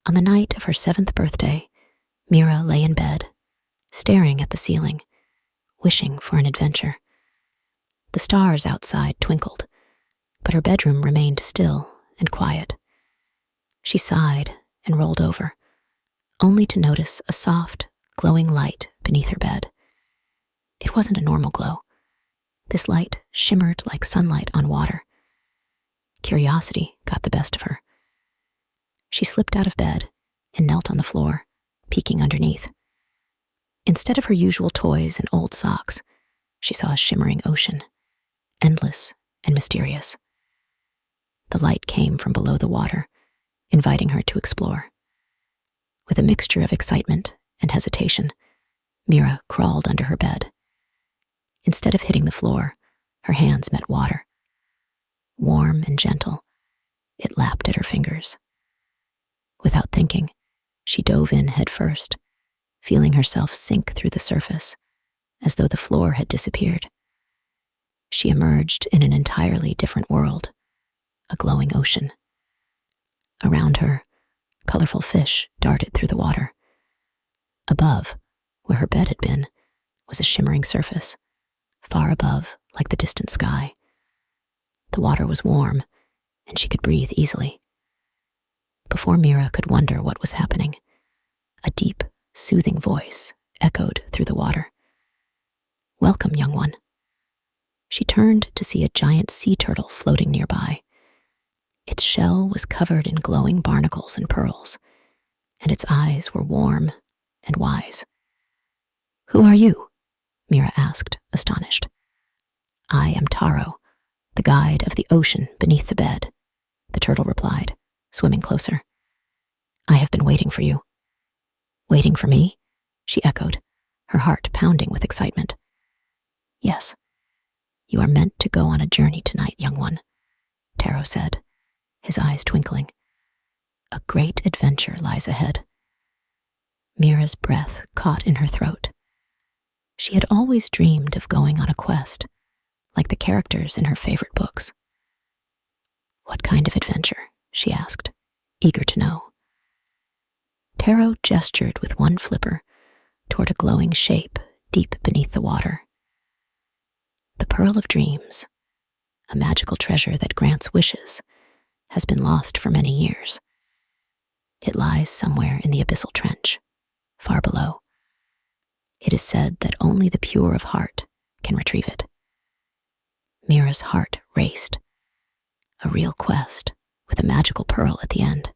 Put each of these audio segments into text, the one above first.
On the night of her 7th birthday, Mira lay in bed, staring at the ceiling, wishing for an adventure. The stars outside twinkled, but her bedroom remained still and quiet. She sighed and rolled over, only to notice a soft, glowing light beneath her bed. It wasn't a normal glow. This light shimmered like sunlight on water. Curiosity got the best of her. She slipped out of bed and knelt on the floor, peeking underneath. Instead of her usual toys and old socks, she saw a shimmering ocean, endless and mysterious. The light came from below the water, inviting her to explore. With a mixture of excitement and hesitation, Mira crawled under her bed. Instead of hitting the floor, her hands met water. Warm and gentle, it lapped at her fingers. Without thinking, she dove in head first, feeling herself sink through the surface, as though the floor had disappeared. She emerged in an entirely different world, a glowing ocean. Around her, colorful fish darted through the water. Above, where her bed had been, was a shimmering surface, far above like the distant sky. The water was warm, and she could breathe easily. Before Mira could wonder what was happening, a deep, soothing voice echoed through the water. "Welcome, young one." She turned to see a giant sea turtle floating nearby. Its shell was covered in glowing barnacles and pearls, and its eyes were warm and wise. "Who are you?" Mira asked, astonished. "I am Taro, the guide of the ocean beneath the bed," the turtle replied, swimming closer. "I have been waiting for you." "Waiting for me?" she echoed, her heart pounding with excitement. "Yes, you are meant to go on a journey tonight, young one," Taro said, his eyes twinkling. "A great adventure lies ahead." Mira's breath caught in her throat. She had always dreamed of going on a quest, like the characters in her favorite books. "What kind of adventure?" she asked, eager to know. Taro gestured with one flipper toward a glowing shape deep beneath the water. "The Pearl of Dreams, a magical treasure that grants wishes, has been lost for many years. It lies somewhere in the Abyssal Trench, far below. It is said that only the pure of heart can retrieve it." Mira's heart raced. A real quest, with a magical pearl at the end.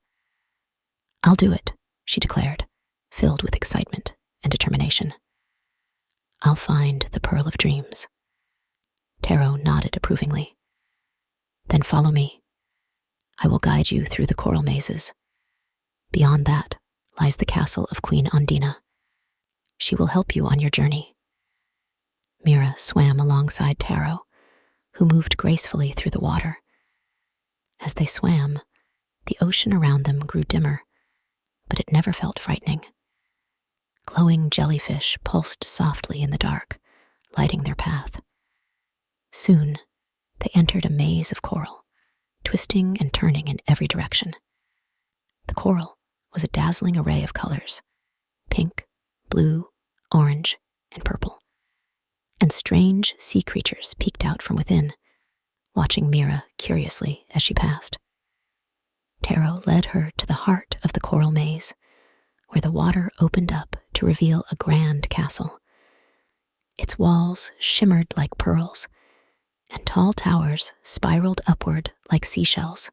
"I'll do it," she declared, filled with excitement and determination. "I'll find the Pearl of Dreams." Taro nodded approvingly. "Then follow me. I will guide you through the coral mazes. Beyond that lies the castle of Queen Ondina. She will help you on your journey." Mira swam alongside Taro, who moved gracefully through the water. As they swam, the ocean around them grew dimmer, but it never felt frightening. Glowing jellyfish pulsed softly in the dark, lighting their path. Soon, they entered a maze of coral, twisting and turning in every direction. The coral was a dazzling array of colors: pink, blue, orange, and purple. And strange sea creatures peeked out from within, watching Mira curiously as she passed. Taro led her to the heart of the coral maze, where the water opened up to reveal a grand castle. Its walls shimmered like pearls, and tall towers spiraled upward like seashells.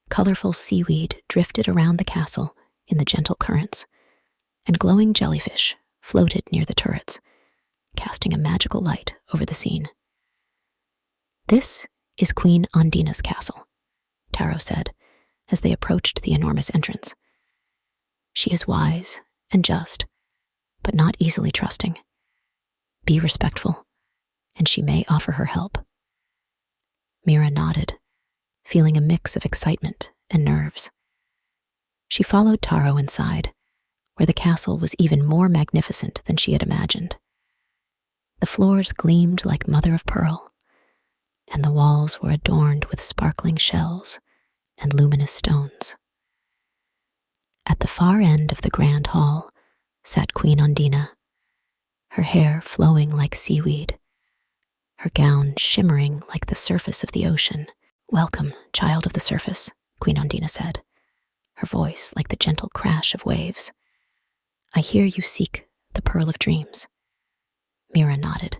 Colorful seaweed drifted around the castle in the gentle currents, and glowing jellyfish floated near the turrets, casting a magical light over the scene. "This is Queen Ondina's castle," Taro said, as they approached the enormous entrance. "She is wise and just, but not easily trusting. Be respectful, and she may offer her help." Mira nodded, feeling a mix of excitement and nerves. She followed Taro inside, where the castle was even more magnificent than she had imagined. The floors gleamed like mother of pearl, and the walls were adorned with sparkling shells and luminous stones. far end of the grand hall sat Queen Ondina, her hair flowing like seaweed, her gown shimmering like the surface of the ocean. "Welcome, child of the surface," Queen Ondina said, her voice like the gentle crash of waves. "I hear you seek the Pearl of Dreams." Mira nodded.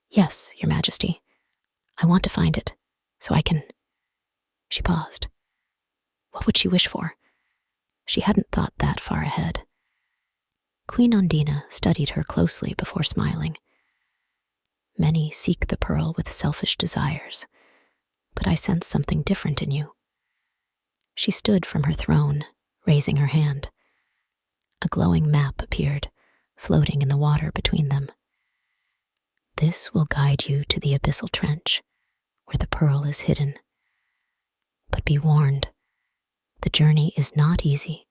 "Yes, Your Majesty. I want to find it, so I can—" She paused. What would she wish for? She hadn't thought that far ahead. Queen Ondina studied her closely before smiling. "Many seek the pearl with selfish desires, but I sense something different in you." She stood from her throne, raising her hand. A glowing map appeared, floating in the water between them. "This will guide you to the Abyssal Trench, where the pearl is hidden. But be warned, the journey is not easy,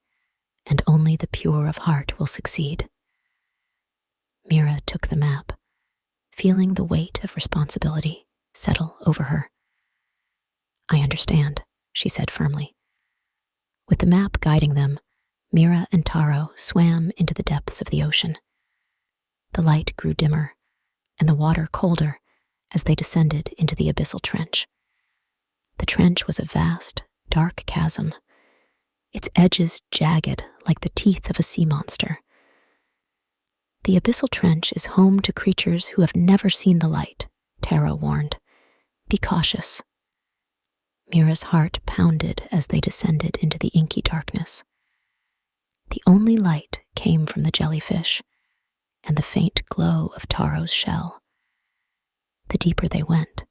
and only the pure of heart will succeed." Mira took the map, feeling the weight of responsibility settle over her. "I understand," she said firmly. With the map guiding them, Mira and Taro swam into the depths of the ocean. The light grew dimmer, and the water colder as they descended into the Abyssal Trench. The trench was a vast, dark chasm, its edges jagged like the teeth of a sea monster. "The Abyssal Trench is home to creatures who have never seen the light," Taro warned. "Be cautious." Mira's heart pounded as they descended into the inky darkness. The only light came from the jellyfish and the faint glow of Taro's shell. The deeper they went,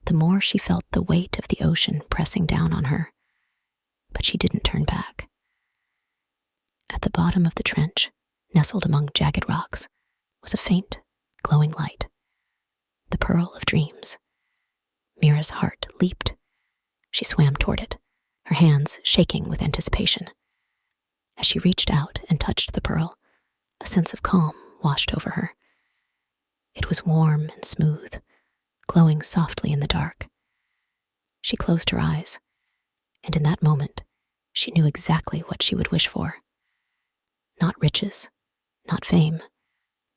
the more she felt the weight of the ocean pressing down on her, but she didn't turn back. At the bottom of the trench, nestled among jagged rocks, was a faint, glowing light. The Pearl of Dreams. Mira's heart leaped. She swam toward it, her hands shaking with anticipation. As she reached out and touched the pearl, a sense of calm washed over her. It was warm and smooth, glowing softly in the dark. She closed her eyes, and in that moment, she knew exactly what she would wish for. Not riches, not fame,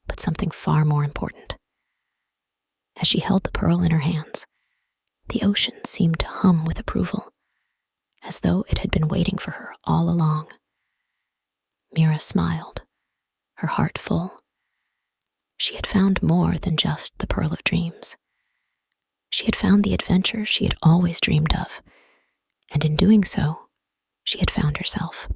but something far more important. As she held the pearl in her hands, the ocean seemed to hum with approval, as though it had been waiting for her all along. Mira smiled, her heart full. She had found more than just the Pearl of Dreams. She had found the adventure she had always dreamed of, and in doing so, she had found herself.